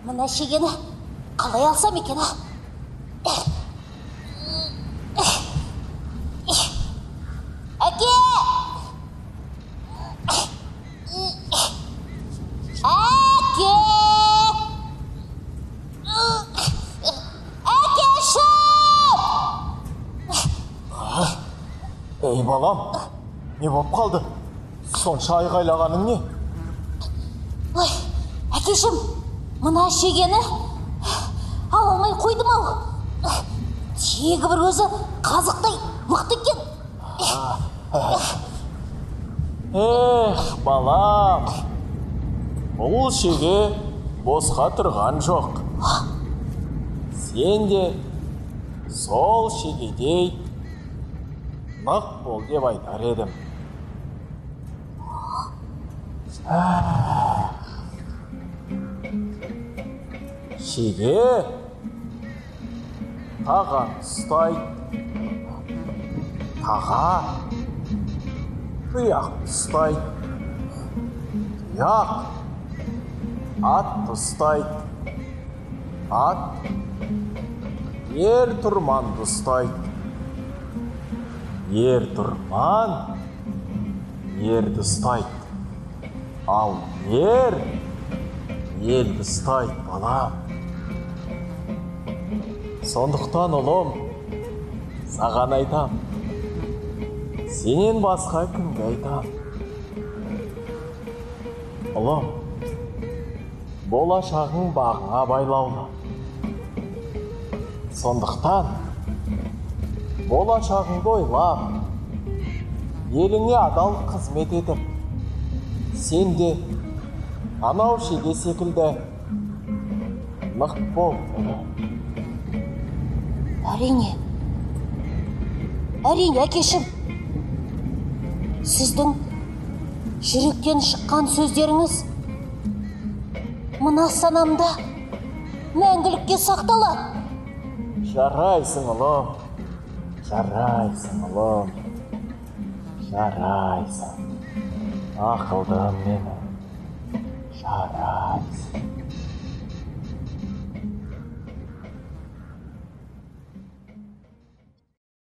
Мына шегені қалай алсам екен, а? Әке! Әке! Әкешім! Ей балам, не болып қалды? Сонша айғайлағаның не? Ой, әкешім, мына шегені ала алмай қойдым-ау. Тегі бір өзі қазықтай мықты екен. Балам, бұл шеге босқа тұрған жоқ. Сен де сол шегедей нық бол деп айтар едім. Шеге таған ұстайды, таға тұяқ ұстайды, тұяқ ат ұстайды, ат ер тұрманды ұстайды, ер тұрман ерді ұстайды, ал ер елді ұстайды, балам. Сондықтан ұлым, саған айтам, сенен басқа кімге айтам? Ұлым, болашағың бағыңа байлаулы. Сондықтан болашағыңды ойлап, еліңе адал қызмет етіп, сен де анау шеге секілді нық бол. Әрине, әкешім. Сіздің жүректен шыққан сөздеріңіз мына санамда мәңгілікке сақталады. Жарайсың, ұлым. Жарайсың, ұлым. Жарайсың. Ақылдым мені. Жарайсың.